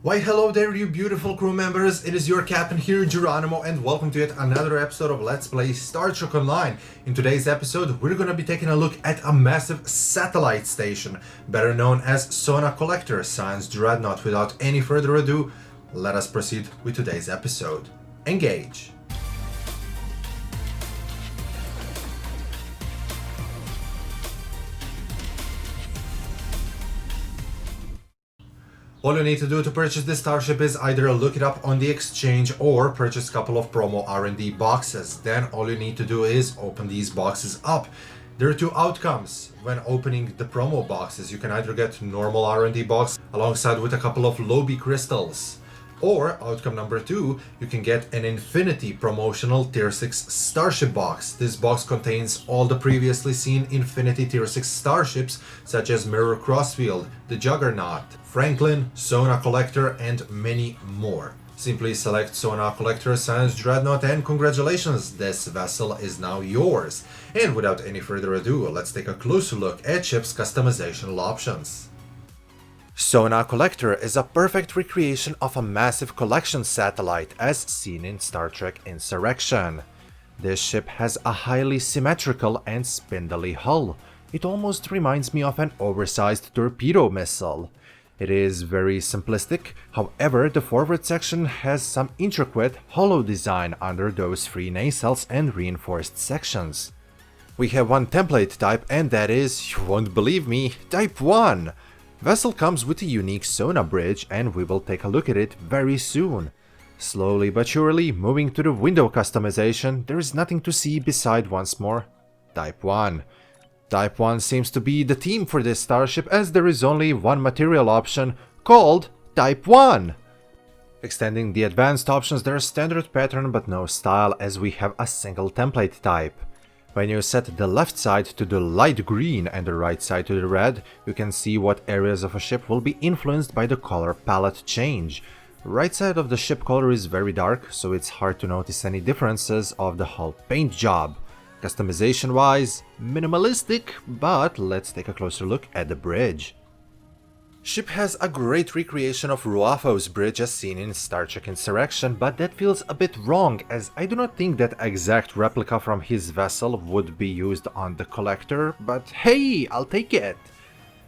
Why hello there you beautiful crew members, it is your captain here, Geronimo, and welcome to yet another episode of Let's Play Star Trek Online. In today's episode, we're gonna be taking a look at a massive satellite station, better known as Collector Science Dreadnought. Without any further ado, let us proceed with today's episode. Engage! All you need to do to purchase this starship is either look it up on the exchange or purchase a couple of promo R&D boxes. Then all you need to do is open these boxes up. There are two outcomes when opening the promo boxes. You can either get normal R&D box alongside with a couple of Lobby crystals. Or outcome number two, you can get an Infinity promotional Tier 6 starship box. This box contains all the previously seen Infinity Tier 6 starships such as Mirror Crossfield, the Juggernaut, Franklin, Collector, and many more. Simply select Collector Science Dreadnought and congratulations, this vessel is now yours. And without any further ado, let's take a closer look at ship's customizational options. Collector is a perfect recreation of a massive collection satellite as seen in Star Trek Insurrection. This ship has a highly symmetrical and spindly hull. It almost reminds me of an oversized torpedo missile. It is very simplistic, however the forward section has some intricate hollow design under those three nacelles and reinforced sections. We have one template type, and that is, you won't believe me, Type 1! Vessel comes with a unique sonar bridge, and we will take a look at it very soon. Slowly but surely, moving to the window customization, there is nothing to see beside once more Type 1. Type 1 seems to be the theme for this starship, as there is only one material option, called Type 1. Extending the advanced options, there is standard pattern but no style, as we have a single template type. When you set the left side to the light green and the right side to the red, you can see what areas of a ship will be influenced by the color palette change. Right side of the ship color is very dark, so it's hard to notice any differences of the hull paint job. Customization wise, minimalistic, but let's take a closer look at the bridge. Ship has a great recreation of Ru'afo's bridge as seen in Star Trek Insurrection, but that feels a bit wrong, as I do not think that exact replica from his vessel would be used on the Collector, but hey, I'll take it!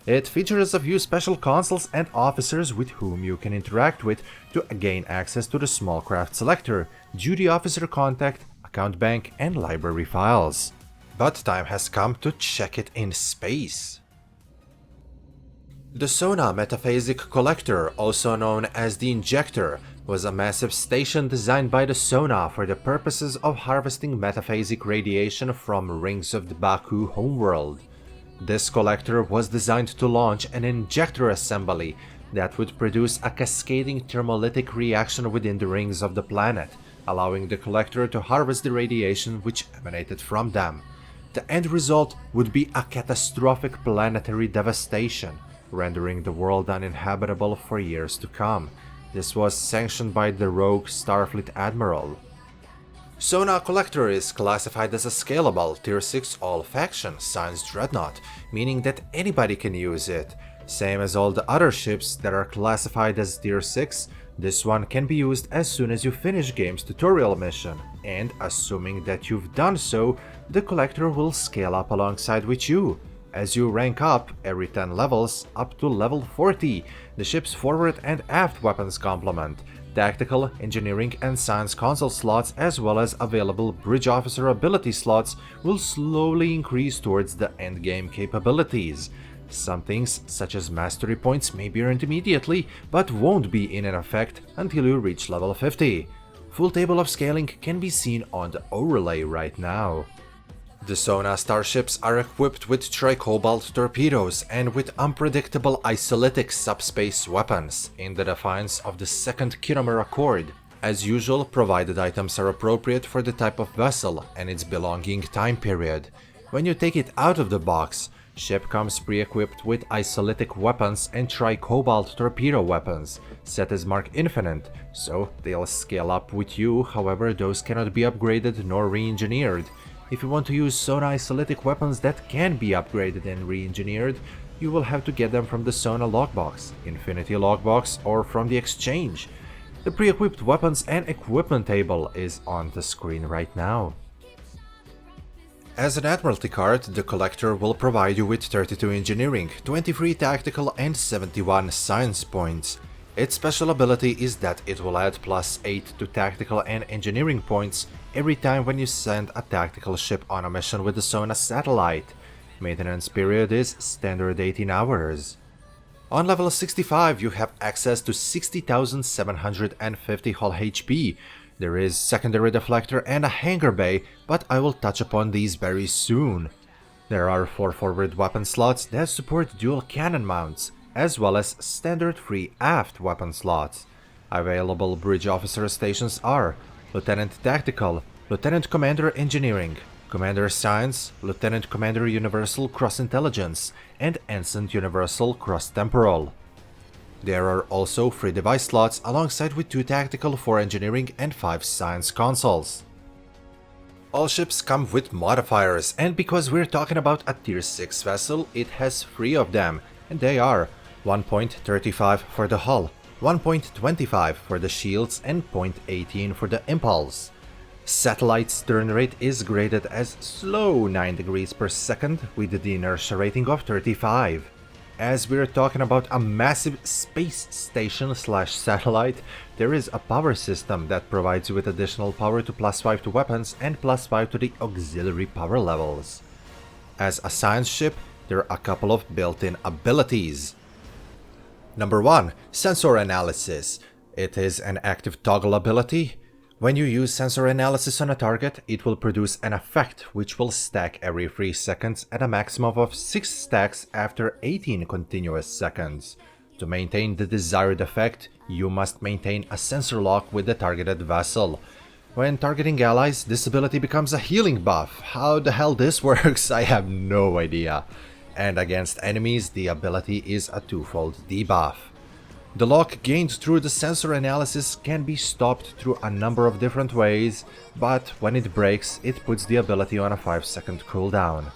It features a few special consuls and officers with whom you can interact with to gain access to the small craft selector, duty officer contact, account bank, and library files. But time has come to check it in space. The metaphasic collector, also known as the Injector, was a massive station designed by the for the purposes of harvesting metaphasic radiation from rings of the Baku homeworld. This collector was designed to launch an injector assembly that would produce a cascading thermolytic reaction within the rings of the planet, allowing the collector to harvest the radiation which emanated from them. The end result would be a catastrophic planetary devastation, rendering the world uninhabitable for years to come. This was sanctioned by the rogue Starfleet admiral. Collector is classified as a scalable Tier 6 all-faction Science Dreadnought, meaning that anybody can use it. Same as all the other ships that are classified as Tier 6, this one can be used as soon as you finish game's tutorial mission, and assuming that you've done so, the Collector will scale up alongside with you. As you rank up every 10 levels up to level 40, the ship's forward and aft weapons complement, tactical, engineering, and science console slots, as well as available bridge officer ability slots, will slowly increase towards the endgame capabilities. Some things, such as mastery points, may be earned immediately, but won't be in effect until you reach level 50. Full table of scaling can be seen on the overlay right now. The starships are equipped with tricobalt torpedoes and with unpredictable isolytic subspace weapons, in the defiance of the second Kilomer Accord. As usual, provided items are appropriate for the type of vessel and its belonging time period. When you take it out of the box, ship comes pre-equipped with isolytic weapons and tricobalt torpedo weapons, set as Mark Infinite, so they'll scale up with you, however those cannot be upgraded nor re-engineered. If you want to use isolytic weapons that can be upgraded and re-engineered, you will have to get them from the Sona logbox, Infinity logbox, or from the exchange. The pre-equipped weapons and equipment table is on the screen right now. As an Admiralty card, the Collector will provide you with 32 engineering, 23 tactical and 71 science points. Its special ability is that it will add +8 to tactical and engineering points every time when you send a tactical ship on a mission with the Sona satellite. Maintenance period is standard 18 hours. On level 65 you have access to 60,750 hull HP. There is secondary deflector and a hangar bay, but I will touch upon these very soon. There are 4 forward weapon slots that support dual cannon mounts, as well as standard 3 aft weapon slots. Available bridge officer stations are Lieutenant Tactical, Lieutenant Commander Engineering, Commander Science, Lieutenant Commander Universal Cross Intelligence, and Ensign Universal Cross Temporal. There are also 3 device slots alongside with 2 tactical, 4 engineering, and 5 science consoles. All ships come with modifiers, and because we're talking about a tier 6 vessel, it has 3 of them, and they are 1.35 for the hull, 1.25 for the shields, and 0.18 for the impulse. Satellite's turn rate is graded as slow 9 degrees per second with the inertia rating of 35. As we're talking about a massive space station / satellite, there is a power system that provides you with additional power to +5 to weapons and +5 to the auxiliary power levels. As a science ship, there are a couple of built-in abilities. Number 1. Sensor Analysis. It is an active toggle ability. When you use sensor analysis on a target, it will produce an effect which will stack every 3 seconds at a maximum of 6 stacks after 18 continuous seconds. To maintain the desired effect, you must maintain a sensor lock with the targeted vessel. When targeting allies, this ability becomes a healing buff. How the hell this works, I have no idea. And against enemies, the ability is a 2-fold debuff. The lock gained through the sensor analysis can be stopped through a number of different ways, but when it breaks, it puts the ability on a 5-second cooldown.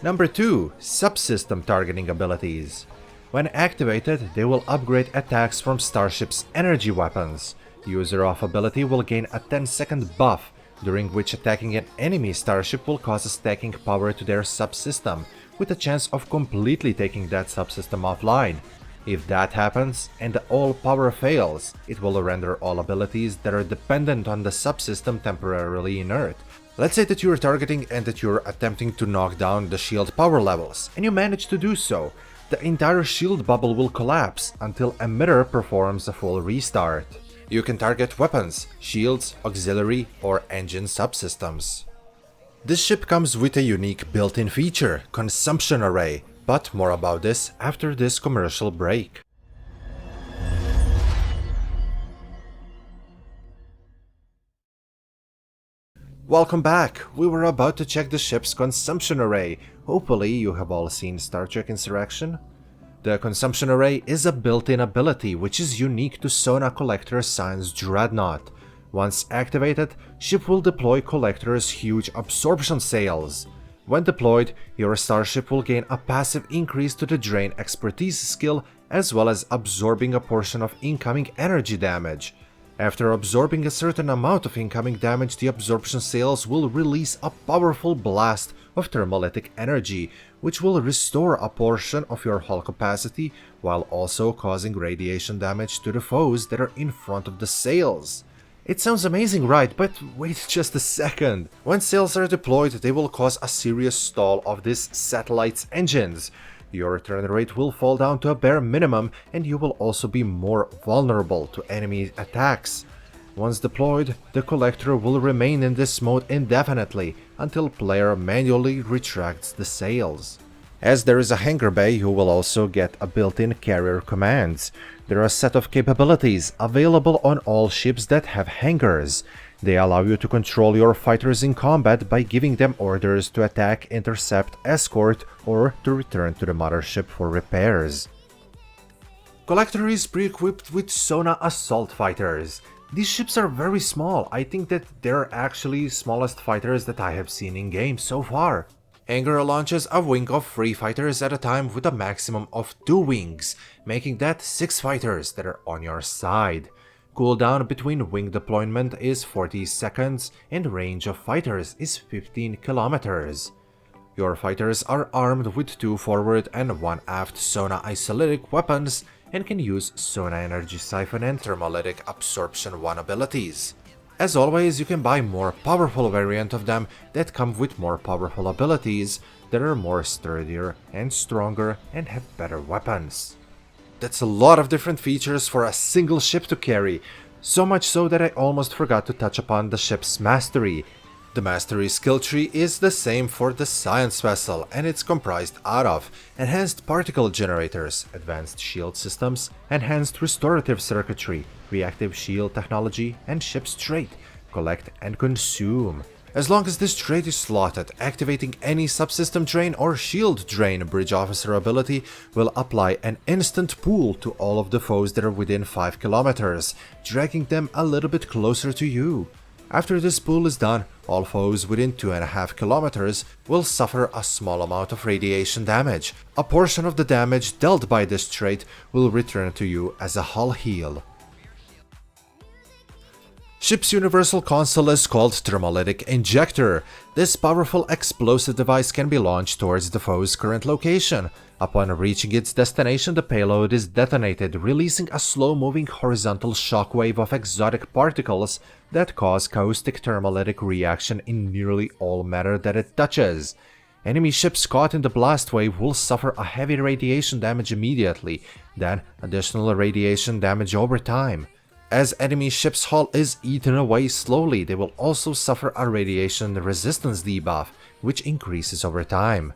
Number 2. Subsystem Targeting Abilities. When activated, they will upgrade attacks from Starship's energy weapons. User of ability will gain a 10-second buff, during which attacking an enemy starship will cause a stacking power to their subsystem, with a chance of completely taking that subsystem offline. If that happens, and all power fails, it will render all abilities that are dependent on the subsystem temporarily inert. Let's say that you are targeting and that you're attempting to knock down the shield power levels, and you manage to do so. The entire shield bubble will collapse until emitter performs a full restart. You can target weapons, shields, auxiliary, or engine subsystems. This ship comes with a unique built-in feature, Consumption Array, but more about this after this commercial break. Welcome back! We were about to check the ship's consumption array. Hopefully you have all seen Star Trek Insurrection. The consumption array is a built-in ability which is unique to Sona Collector Science Dreadnought. Once activated, ship will deploy Collector's huge absorption sails. When deployed, your starship will gain a passive increase to the Drain Expertise skill, as well as absorbing a portion of incoming energy damage. After absorbing a certain amount of incoming damage, the absorption sails will release a powerful blast of thermolytic energy, which will restore a portion of your hull capacity, while also causing radiation damage to the foes that are in front of the sails. It sounds amazing, right? But wait just a second. When sails are deployed, they will cause a serious stall of this satellite's engines. Your turn rate will fall down to a bare minimum, and you will also be more vulnerable to enemy attacks. Once deployed, the Collector will remain in this mode indefinitely, until player manually retracts the sails. As there is a hangar bay, you will also get a built-in carrier commands. There are a set of capabilities available on all ships that have hangars. They allow you to control your fighters in combat by giving them orders to attack, intercept, escort, or to return to the mothership for repairs. Collector is pre-equipped with Sona assault fighters. These ships are very small. I think that they're actually smallest fighters that I have seen in game so far. Hangar launches a wing of 3 fighters at a time with a maximum of 2 wings, making that 6 fighters that are on your side. Cooldown between wing deployment is 40 seconds and range of fighters is 15 kilometers. Your fighters are armed with 2 forward and 1 aft Sona isolytic weapons and can use Sona Energy Siphon and Thermolytic Absorption 1 abilities. As always, you can buy more powerful variant of them that come with more powerful abilities that are more sturdier and stronger and have better weapons. That's a lot of different features for a single ship to carry, so much so that I almost forgot to touch upon the ship's mastery. The mastery skill tree is the same for the science vessel, and it's comprised out of enhanced particle generators, advanced shield systems, enhanced restorative circuitry, reactive shield technology, and ship's trait, collect and consume. As long as this trait is slotted, activating any subsystem drain or shield drain bridge officer ability will apply an instant pull to all of the foes that are within 5 kilometers, dragging them a little bit closer to you. After this pull is done, all foes within 2.5 kilometers will suffer a small amount of radiation damage. A portion of the damage dealt by this trait will return to you as a hull heal. Ship's universal console is called Thermolytic Injector. This powerful explosive device can be launched towards the foe's current location. Upon reaching its destination, the payload is detonated, releasing a slow-moving horizontal shockwave of exotic particles that cause caustic thermolytic reaction in nearly all matter that it touches. Enemy ships caught in the blast wave will suffer a heavy radiation damage immediately, then additional radiation damage over time. As enemy ship's hull is eaten away slowly, they will also suffer a radiation resistance debuff, which increases over time.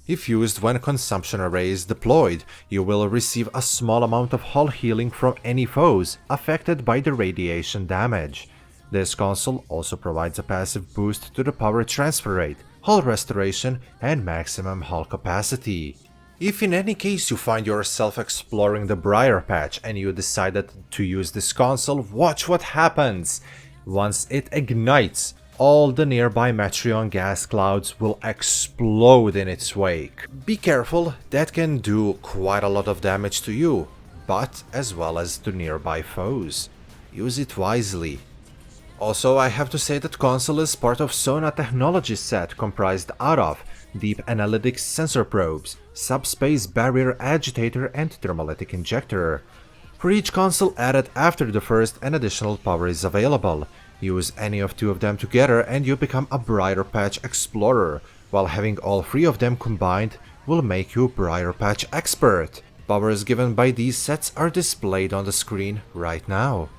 If used when consumption array is deployed, you will receive a small amount of hull healing from any foes affected by the radiation damage. This console also provides a passive boost to the power transfer rate, hull restoration, and maximum hull capacity. If in any case you find yourself exploring the Briar Patch and you decided to use this console, watch what happens. Once it ignites, all the nearby Metreon gas clouds will explode in its wake. Be careful, that can do quite a lot of damage to you, but as well as to nearby foes. Use it wisely. Also, I have to say that console is part of Sona technology set comprised out of Deep Analytics Sensor Probes, Subspace Barrier Agitator, and Thermolytic Injector. For each console added after the first, an additional power is available. Use any of 2 of them together and you become a Briar Patch Explorer, while having all 3 of them combined will make you Briar Patch Expert. Powers given by these sets are displayed on the screen right now.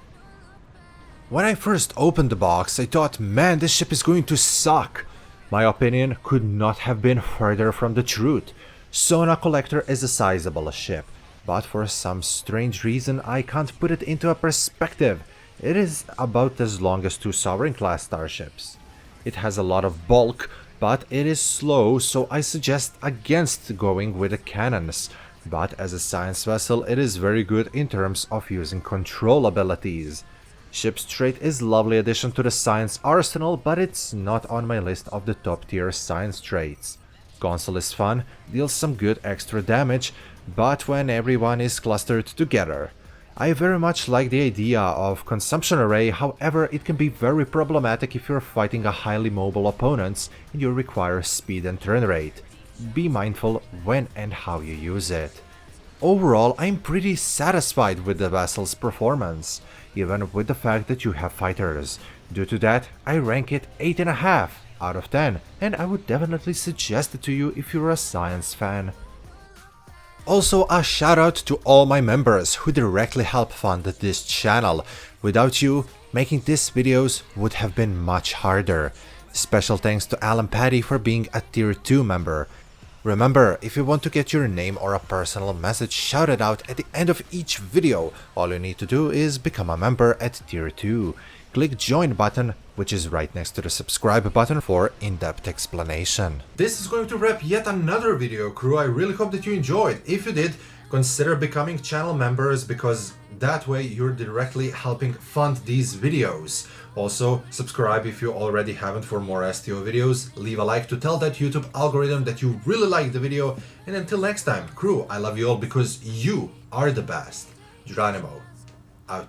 When I first opened the box, I thought, man, this ship is going to suck. My opinion could not have been further from the truth. Sona Collector is a sizable ship, but for some strange reason I can't put it into a perspective. It is about as long as 2 Sovereign class starships. It has a lot of bulk, but it is slow, so I suggest against going with the cannons. But as a science vessel, it is very good in terms of using control abilities. Ship's trait is lovely addition to the science arsenal, but it's not on my list of the top tier science traits. Console is fun, deals some good extra damage, but when everyone is clustered together. I very much like the idea of consumption array, however it can be very problematic if you're fighting a highly mobile opponents and you require speed and turn rate. Be mindful when and how you use it. Overall, I'm pretty satisfied with the vessel's performance, even with the fact that you have fighters. Due to that, I rank it 8.5 out of 10, and I would definitely suggest it to you if you're a science fan. Also, a shout out to all my members who directly help fund this channel. Without you, making these videos would have been much harder. Special thanks to Alan Patty for being a tier 2 member. Remember, if you want to get your name or a personal message shouted out at the end of each video, all you need to do is become a member at tier 2. Click join button, which is right next to the subscribe button for in-depth explanation. This is going to wrap yet another video, crew. I really hope that you enjoyed. If you did, consider becoming channel members because That way you're directly helping fund these videos. Also, subscribe if you already haven't for more STO videos, leave a like to tell that YouTube algorithm that you really liked the video, and until next time, crew, I love you all because you are the best. Geronimo, out.